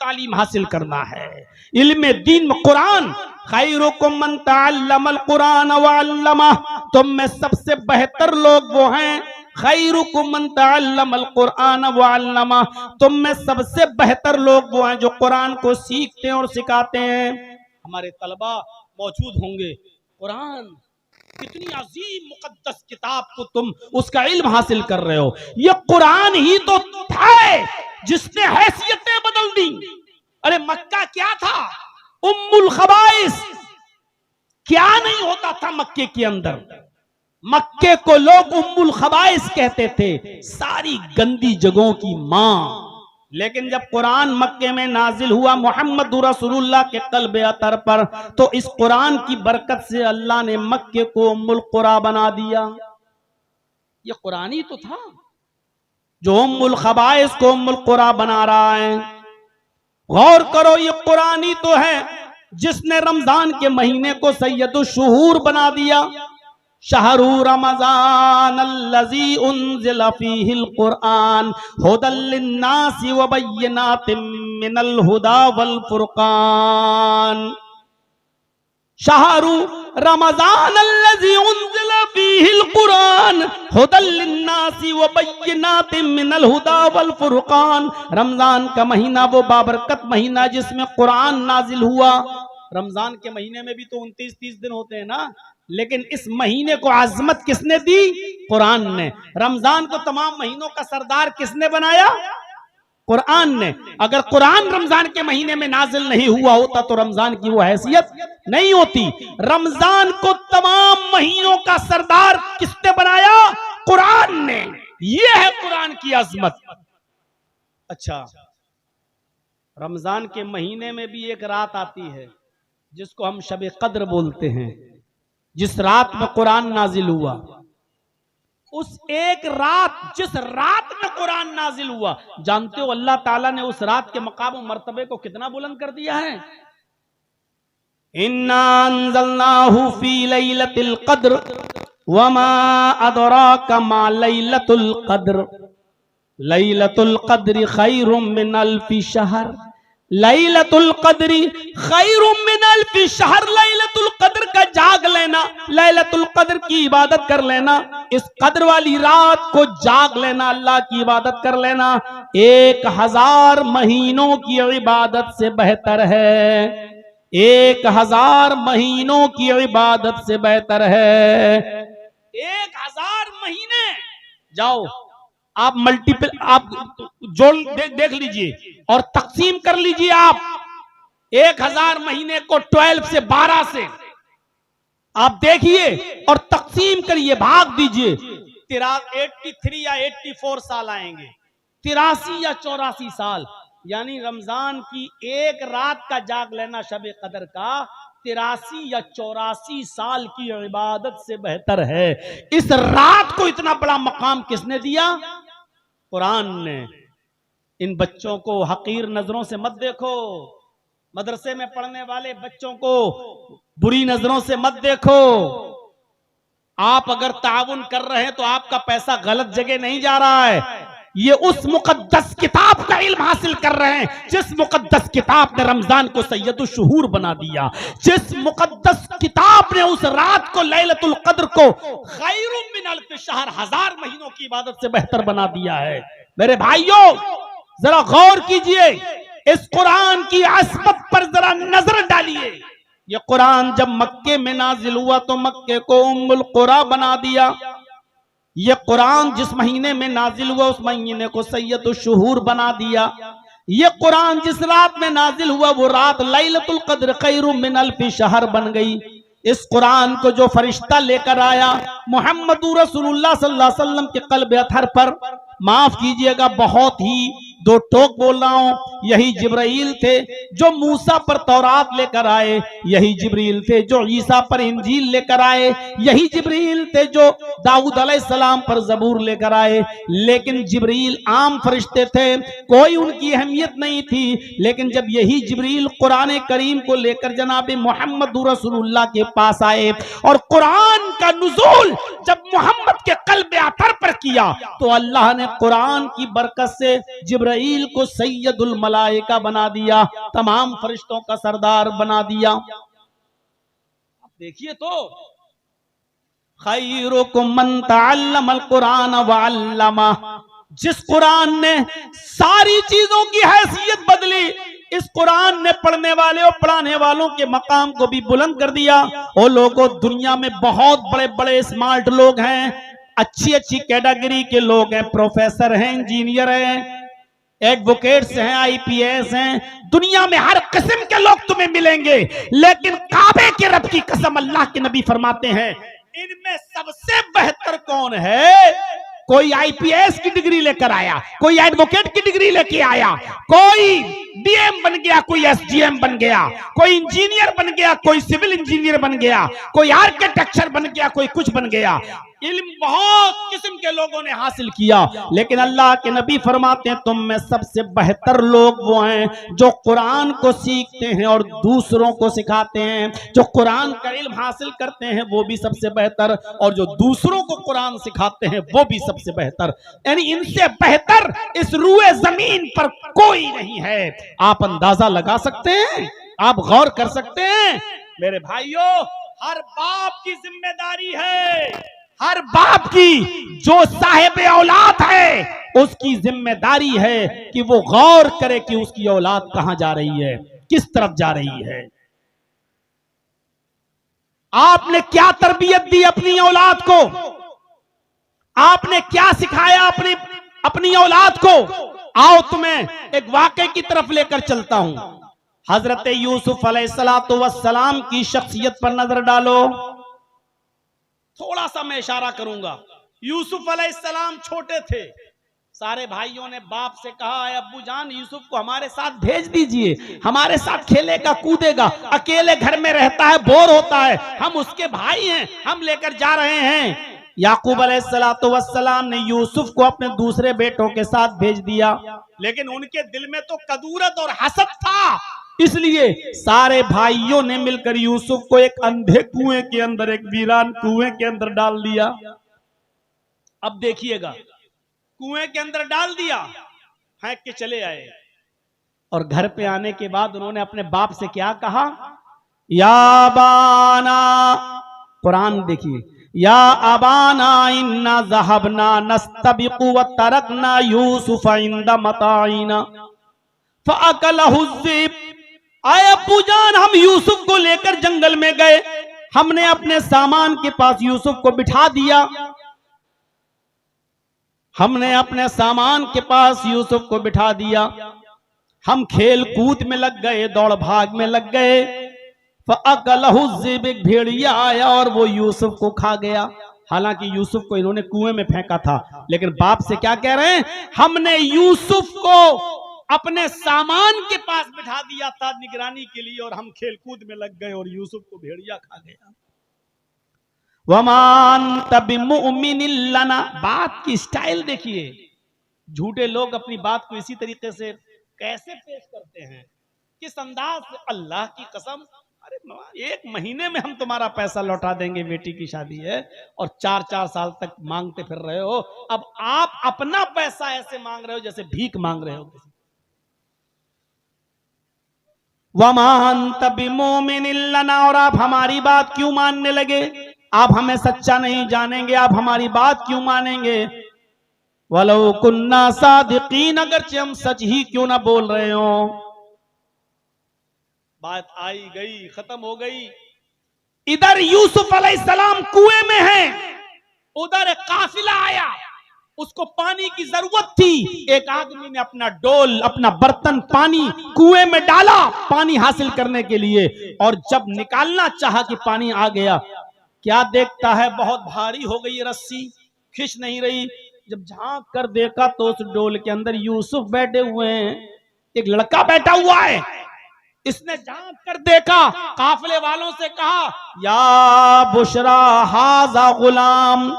तालीम हासिल करना है। इल्म दीन में कुरान, खैरुकुम मन तअल्लमल कुरान व अल्लमा, तुम में सबसे बेहतर लोग वो हैं, खैरुकुम मन तअल्लमल कुरान व अल्लमा, तुम में सबसे बेहतर लोग वो हैं जो कुरान को सीखते हैं और सिखाते हैं। हमारे तलबा मौजूद होंगे, कुरान कितनी अजीम मुकद्दस किताब को तुम उसका इल्म हासिल कर रहे हो। ये कुरान ही तो था जिसने हैसियतें बदल दी। अरे मक्का क्या था? उम्मुल खबाइस, क्या नहीं होता था मक्के के अंदर। मक्के को लोग उम्मुल खबाइस कहते थे, सारी गंदी जगहों की मां। लेकिन जब कुरान मक्के में नाजिल हुआ मोहम्मद रसूलुल्लाह के कल्बे अतर पर, तो इस कुरान की बरकत से अल्लाह ने मक्के को उम्मुल कुरा बना दिया। ये कुरान ही तो था जो उम्मुल खबाइस को उम्मुल कुरा बना रहा है। गौर करो, ये कुरान ही तो है जिसने रमजान के महीने को सैयदुल शुहूर बना दिया। शहरु रमजान अल्लज़ी उन्ज़िला फ़ीहिल कुरआन हुदल लिन्नासि व बय्यिनातिम मिनल हुदा वल फुरकान। शहरु रमजान अल्लज़ी उन्ज़िला फ़ीहिल कुरआन हुदल लिन्नासि व बय्यिनातिम मिनल हुदा वल फुरकान। रमजान का महीना वो बाबरकत महीना जिसमें कुरान नाजिल हुआ। रमजान के महीने में भी तो 29-30 दिन होते हैं ना, लेकिन इस महीने को आजमत किसने दी? कुरान ने। रमजान को तमाम महीनों का सरदार किसने बनाया? कुरान ने। अगर कुरान रमजान के महीने में नाजिल नहीं हुआ होता तो रमजान की वो हैसियत नहीं होती। रमजान को तमाम महीनों का सरदार किसने बनाया? कुरान ने। ये है कुरान की अजमत। अच्छा, रमजान के महीने में भी एक रात आती है जिसको हम शब कद्र बोलते हैं, जिस रात में कुरान नाजिल हुआ। उस एक रात, जिस रात में कुरान नाजिल हुआ, जानते हो अल्लाह ताला ने उस रात के मकाम और मर्तबे को कितना बुलंद कर दिया है? इन्ना अंज़लनाहु फी लैलतिल क़द्र वमा अदराका मा लैलतुल क़द्र लैलतुल क़द्रि खैरुम मिन अल्फि शहर लैलतुल क़द्री खैरुम मिन अल्फि शहर। लैलतुल क़द्र का जाग लेना, लैलतुल क़द्र की इबादत कर लेना, इस कद्र वाली रात को जाग लेना, अल्लाह की इबादत कर लेना 1000 महीनों की इबादत से बेहतर है। 1000 महीनों की इबादत से बेहतर है। 1000 महीने जाओ आप मल्टीपल, आप जोड़ देख लीजिए और तकसीम कर लीजिए। आप 1000 महीने को 12 से 12 से आप देखिए और तकसीम करिए, भाग दीजिए। 83 या 84 साल आएंगे, 83 या 84 साल। यानी रमजान की एक रात का जाग लेना शब कदर का 83 या 84 साल की इबादत से बेहतर है। इस रात को इतना बड़ा मकाम किसने दिया? कुरान ने। इन बच्चों को हकीर नजरों से मत देखो, मदरसे में पढ़ने वाले बच्चों को बुरी नजरों से मत देखो। आप अगर ताउन कर रहे हैं तो आपका पैसा गलत जगह नहीं जा रहा है। ये उस मुकद्दस किताब का इल्म हासिल कर रहे हैं जिस मुकद्दस किताब ने रमजान को सैयदुल शुहूर बना दिया, जिस मुकद्दस किताब ने उस रात को लैलतुल क़द्र को खैरुम मिन अल्फि शहर, 1000 महीनों की इबादत से बेहतर बना दिया है। मेरे भाइयों जरा गौर कीजिए, इस कुरान की अज़मत पर जरा नजर डालिए। ये कुरान जब मक्के में नाजिल हुआ तो मक्के को उम्मुल कुरा बना दिया। ये कुरान जिस महीने में नाजिल हुआ उस महीने को सैयदुल शुहूर बना दिया। ये कुरान जिस रात में नाजिल हुआ वो रात लैलतुल क़द्र खैरुम मिन अल्फि शहर बन गई। इस कुरान को जो फरिश्ता लेकर आया मोहम्मद रसूलुल्लाह सल्लल्लाहु अलैहि वसल्लम के क़ल्ब अतहर पर, माफ कीजिएगा बहुत ही दो टोक बोल रहा हूं, यही जिब्राइल थे जो मूसा पर तौरात लेकर आए, यही जिब्रील थे जो ईसा पर इंजील लेकर आए, यही जिब्रील थे जो दाऊद अलैहिस्सलाम पर जबूर लेकर आए। लेकिन जिब्रील आम फरिश्ते थे, कोई उनकी अहमियत नहीं थी। लेकिन जब यही जिब्रील कुरान करीम को लेकर जनाब मोहम्मद रसूलुल्लाह के पास आए और कुरान का नुज़ूल जब मोहम्मद के कल्बे अतर पर किया तो अल्लाह ने कुरान की बरकत से जिब्राइल को सैयदुल मलाइका बना दिया, तमाम फरिश्तों का सरदार बना दिया। अब देखिए तो खैरुकुम मन तअल्लमल कुरान व अल्लमा, जिस कुरान ने सारी चीजों की हैसियत बदली, इस कुरान ने पढ़ने वाले और पढ़ाने वालों के मकाम को भी बुलंद कर दिया। और लोगों, दुनिया में बहुत बड़े बड़े स्मार्ट लोग हैं, अच्छी अच्छी कैटेगरी के लोग हैं, प्रोफेसर हैं, इंजीनियर हैं, एडवोकेट्स हैं, आईपीएस हैं, दुनिया में हर किस्म के लोग तुम्हें मिलेंगे, लेकिन काबे के रब की कसम, अल्लाह के नबी फरमाते हैं इनमें सबसे बेहतर कौन है? कोई आईपीएस की डिग्री लेकर आया, कोई एडवोकेट की डिग्री लेके आया, कोई डीएम बन गया, कोई एसडीएम बन गया, कोई इंजीनियर बन गया, कोई सिविल इंजीनियर बन गया, कोई आर्किटेक्चर बन गया, कोई कुछ बन गया। इल्म बहुत किस्म के लोगों ने हासिल किया, लेकिन अल्लाह के नबी फरमाते हैं तुम में सबसे बेहतर लोग वो हैं जो कुरान को सीखते हैं और दूसरों को सिखाते हैं। जो कुरान का इल्म हासिल करते हैं वो भी सबसे बेहतर, और जो दूसरों को कुरान सिखाते हैं वो भी सबसे बेहतर। यानी इनसे बेहतर इस रूए जमीन पर कोई नहीं है। आप अंदाजा लगा सकते हैं, आप गौर कर सकते हैं मेरे भाइयों, हर बाप की जिम्मेदारी है, हर बाप की जो साहिब औलाद है उसकी जिम्मेदारी है कि वो गौर करे कि उसकी औलाद कहां जा रही है, किस तरफ जा रही है। आपने क्या तरबियत दी अपनी औलाद को, आपने क्या सिखाया अपनी औलाद को। आओ तुम्हें एक वाकये की तरफ लेकर चलता हूं। हजरत यूसुफ अलैहिस्सलातु वस्सलाम की शख्सियत पर नजर डालो। थोड़ा सा मैं इशारा करूंगा। यूसुफ अलैहिस्सलाम छोटे थे, सारे भाइयों ने बाप से कहा अब्बू जान यूसुफ को हमारे साथ भेज दीजिए, हमारे साथ खेलेगा कूदेगा, अकेले घर में रहता है, बोर होता है, हम उसके भाई हैं, हम लेकर जा रहे हैं। याकूब अलैहिस्सलातु वस्सलाम ने यूसुफ को अपने दूसरे बेटों के साथ भेज दिया, लेकिन उनके दिल में तो कदूरत और हसद था, इसलिए सारे भाइयों ने मिलकर यूसुफ को एक अंधे कुएं के अंदर, एक वीरान कुएं के अंदर डाल दिया। अब देखिएगा, कुएं के अंदर डाल दिया, फेंक के चले आए, और घर पे आने के बाद उन्होंने अपने बाप से क्या कहा? या बाना, कुरान देखिए, या अबाना इन्ना ज़हबना नस्तबिकु व तरकना यूसुफ इंदा मताइना फअकलहु ज़िब। आए अब्बू जान, हम यूसुफ को लेकर जंगल में गए, हमने अपने सामान के पास यूसुफ को बिठा दिया, हमने अपने सामान के पास यूसुफ को बिठा दिया, हम खेल कूद में लग गए, दौड़ भाग में लग गए। फअकलहु ज़िब, एक भेड़िया आया और वो यूसुफ को खा गया। हालांकि यूसुफ को इन्होंने कुएं में फेंका था, लेकिन बाप से क्या कह रहे हैं? हमने यूसुफ को अपने सामान के पास बिठा दिया था निगरानी के लिए, और हम खेल कूद में लग गए और यूसुफ को भेड़िया खा गया। वमान तबि मुमिनिन लना, बात की स्टाइल देखिए, झूठे लोग अपनी बात को इसी तरीके से कैसे पेश करते हैं, किस अंदाज से। अल्लाह की कसम, अरे 1 महीने में हम तुम्हारा पैसा लौटा देंगे, बेटी की शादी है, और 4-4 साल तक मांगते फिर रहे हो। अब आप अपना पैसा ऐसे मांग रहे हो जैसे भीख मांग रहे हो। वमान तबि मुमिनिन लना, और आप हमारी बात क्यों मानने लगे? आप हमें सच्चा नहीं जानेंगे, आप हमारी बात क्यों मानेंगे? वलौ कुन्ना सादिकीन, अगरचे हम सच ही क्यों ना बोल रहे हो। बात आई गई, खत्म हो गई। इधर यूसुफ अलैहिस्सलाम कुएं में है, उधर एक काफिला आया, उसको पानी की जरूरत थी। एक आदमी ने अपना डोल, अपना बर्तन पानी कुएं में डाला पानी हासिल करने के लिए, और जब निकालना चाहा कि पानी आ गया, क्या देखता है बहुत भारी हो गई रस्सी, खिंच नहीं रही। जब झांक कर देखा तो उस डोल के अंदर यूसुफ बैठे हुए हैं, एक लड़का बैठा हुआ है। इसने झांक कर देखा, काफिले वालों से कहा या बुशरा हाजा गुलाम,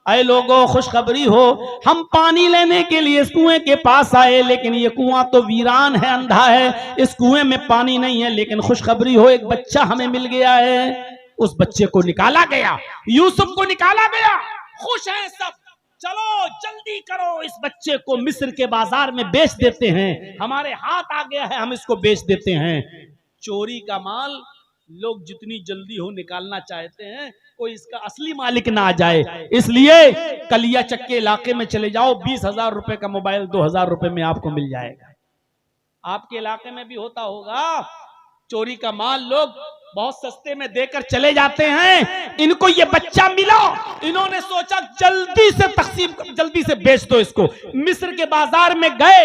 ऐ लोगों खुशखबरी हो, हम पानी लेने के लिए इस कुएं के पास आए, लेकिन ये कुआं तो वीरान है, अंधा है, इस कुएं में पानी नहीं है, लेकिन खुशखबरी हो, एक बच्चा हमें मिल गया है। उस बच्चे को निकाला गया, यूसुफ को निकाला गया, खुश हैं सब, चलो जल्दी करो इस बच्चे को मिस्र के बाजार में बेच देते हैं, हमारे हाथ आ गया है, हम इसको बेच देते हैं। चोरी का माल लोग जितनी जल्दी हो निकालना चाहते हैं, कोई इसका असली मालिक ना आ जाए, इसलिए कलिया चक्के इलाके में चले जाओ, 20,000 रुपए का मोबाइल 2,000 रुपए में आपको मिल जाएगा। आपके इलाके में भी होता होगा, चोरी का माल लोग बहुत सस्ते में देकर चले जाते हैं। इनको ये बच्चा मिला, इन्होंने सोचा जल्दी से तकसीम, जल्दी से बेच दो इसको। मिस्र के बाजार में गए,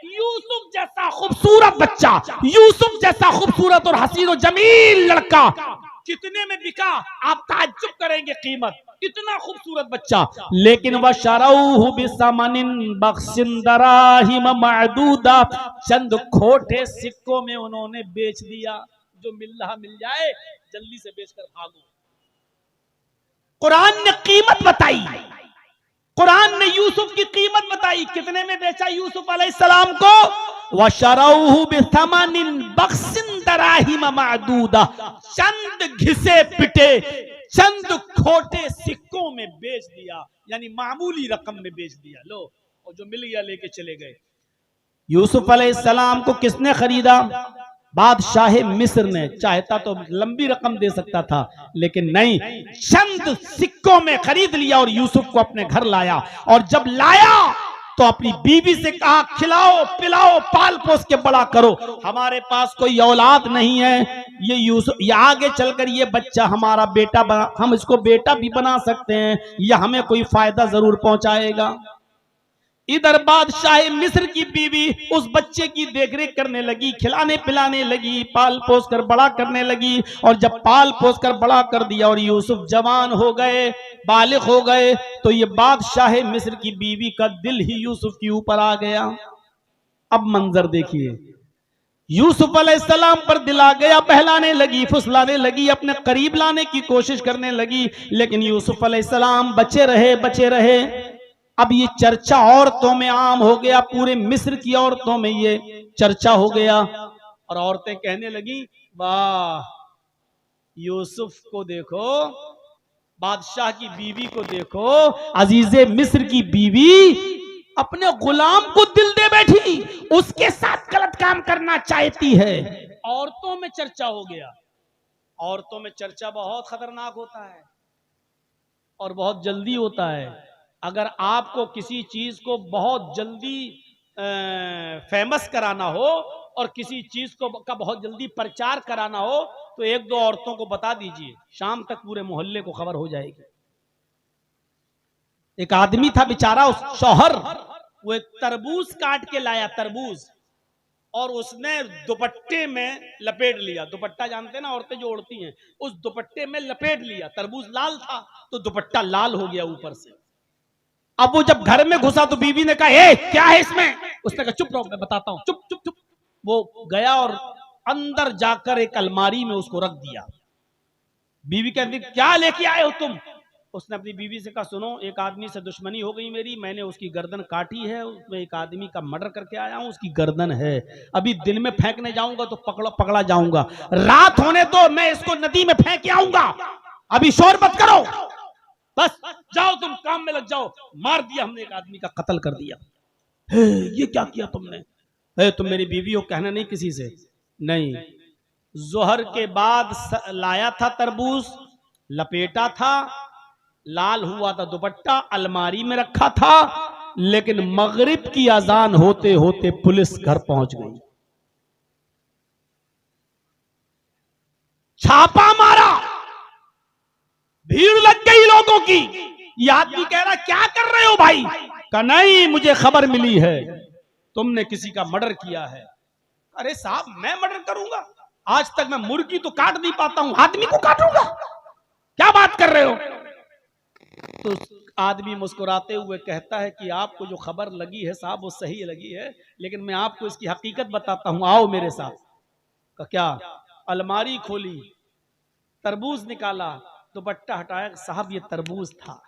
यूसुफ जैसा खूबसूरत बच्चा, यूसुफ जैसा खूबसूरत और हसीन और जमील लड़का कितने में बिका, आप ताज्जुब करेंगे कीमत, इतना खूबसूरत बच्चा। लेकिन वह शरऊहु बिसमनिन बख्सिन दराहिम मअदूदा, चंद खोटे सिक्कों में उन्होंने बेच दिया। जो मिल रहा मिल जाए, जल्दी से बेचकर भागो। कुरान ने कीमत बताई, कुरान ने यूसुफ की कीमत बताई, कितने में बेचा यूसुफ अलैहिस्सलाम को? वशरऊहु बिसमनिन बख्सिन दराहिम मअदूदा, चंद घिसे पिटे, चंद खोटे सिक्कों में बेच दिया, यानी मामूली रकम में बेच दिया। लो, और जो मिल गया लेके चले गए। यूसुफ अलैहिस्सलाम को किसने खरीदा? बादशाह मिस्र ने। चाहता तो लंबी रकम दे सकता था, लेकिन नहीं, चंद सिक्कों में खरीद लिया और यूसुफ को अपने घर लाया। और जब लाया तो अपनी बीवी से कहा, खिलाओ पिलाओ पाल पोस के बड़ा करो, हमारे पास कोई औलाद नहीं है, ये यूसुफ, ये आगे चलकर ये बच्चा हमारा बेटा बना, हम इसको बेटा भी बना सकते हैं, यह हमें कोई फायदा जरूर पहुंचाएगा। इधर बादशाह मिस्र की बीवी उस बच्चे की देखरेख करने लगी, खिलाने पिलाने लगी, पाल पोस कर बड़ा करने लगी। और जब पाल पोस कर बड़ा कर दिया और यूसुफ जवान हो गए, बालिग हो गए, तो ये बादशाह मिस्र की बीवी का दिल ही यूसुफ के ऊपर आ गया। अब मंजर देखिए, यूसुफ अलैहिस्सलाम पर दिल आ गया, बहलाने लगी, फुसलाने लगी, अपने करीब लाने की कोशिश करने लगी, लेकिन यूसुफ अलैहिस्सलाम बचे रहे, बचे रहे। अब ये चर्चा औरतों में आम हो गया, पूरे मिस्र की औरतों में ये चर्चा हो गया, और औरतें कहने लगी, वाह यूसुफ को देखो, बादशाह की बीवी को देखो, अजीजे मिस्र की बीवी अपने गुलाम को दिल दे बैठी, उसके साथ गलत काम करना चाहती है। औरतों में चर्चा हो गया। औरतों में चर्चा बहुत खतरनाक होता है और बहुत जल्दी होता है। अगर आपको किसी चीज को बहुत जल्दी फेमस कराना हो और किसी चीज को का बहुत जल्दी प्रचार कराना हो, तो एक दो औरतों को बता दीजिए, शाम तक पूरे मोहल्ले को खबर हो जाएगी। एक आदमी था बेचारा, उस शौहर, वो एक तरबूज काट के लाया, तरबूज, और उसने दुपट्टे में लपेट लिया। दुपट्टा जानते ना औरतें जो ओढ़ती हैं, उस दुपट्टे में लपेट लिया। तरबूज लाल था तो दुपट्टा लाल हो गया ऊपर से। अब वो जब घर में घुसा तो बीवी ने कहा, ए क्या है इसमें? उसने कहा, चुप रहो मैं बताता हूं, चुप चुप चुप। वो गया और अंदर जाकर एक अलमारी में उसको रख दिया। बीवी कहती, क्या लेके आए हो तुम? उसने अपनी बीवी से कहा, सुनो, एक आदमी से दुश्मनी हो गई मेरी, मैंने उसकी गर्दन काटी है, उसमें एक आदमी का मर्डर करके आया हूं, उसकी गर्दन है, अभी दिन में फेंकने जाऊंगा तो पकड़ा जाऊंगा, रात होने दो, मैं इसको नदी में फेंक के आऊंगा, अभी शोर मत करो, बस जाओ तुम काम में लग जाओ। मार दिया हमने, एक आदमी का कत्ल कर दिया। ये क्या किया तुमने? तुम मेरी बीवी हो, कहना नहीं किसी से। नहीं, जोहर के बाद लाया था तरबूज, लपेटा था, लाल हुआ था दुपट्टा, अलमारी में रखा था, लेकिन मगरिब की अजान होते होते पुलिस घर पहुंच गई, छापा मारा, भीड़ लग गई लोगों की। ये आदमी कह रहा, क्या कर रहे हो भाई? कहा, नहीं, मुझे खबर मिली है तुमने किसी का मर्डर किया है। अरे साहब, मैं मर्डर करूंगा? आज तक मैं मुर्गी तो काट नहीं पाता हूं, आदमी को काटूंगा? क्या बात कर रहे हो? तो आदमी मुस्कुराते हुए कहता है कि आपको जो खबर लगी है साहब वो सही लगी है, लेकिन मैं आपको इसकी हकीकत बताता हूं, आओ मेरे साथ। का क्या? अलमारी खोली, तरबूज निकाला, दुपट्टा हटाया, साहब ये तरबूज था,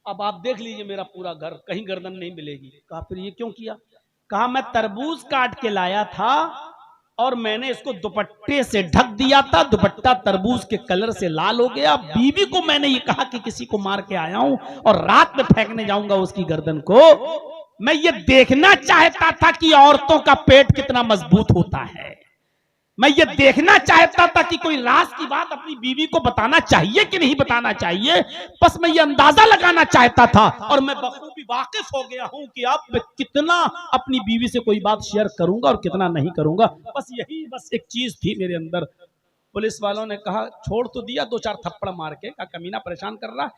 अब आप देख लीजिए मेरा पूरा घर, कहीं गर्दन नहीं मिलेगी। कहा, फिर ये क्यों किया? कहा, मैं तरबूज काट के लाया था और मैंने इसको दुपट्टे से ढक दिया था। दुपट्टा तरबूज के कलर से लाल हो गया। बीवी को मैंने ये कहा कि किसी को मार के आया हूं और रात में फेंकने जाऊंगा उसकी गर्दन को। मैं ये देखना चाहता था कि औरतों का पेट कितना मजबूत होता है। मैं ये देखना चाहता था कि कोई राज की बात अपनी बीवी को बताना चाहिए कि नहीं बताना चाहिए। बस मैं ये अंदाजा लगाना चाहता था और मैं बखूबी वाकिफ हो गया हूं कि अब मैं कितना अपनी बीवी से कोई बात शेयर करूंगा और कितना नहीं करूंगा। बस एक चीज थी मेरे अंदर। पुलिस वालों ने कहा छोड़ तो दिया, 2-4 थप्पड़ मार के, कहा कमीना परेशान कर रहा है।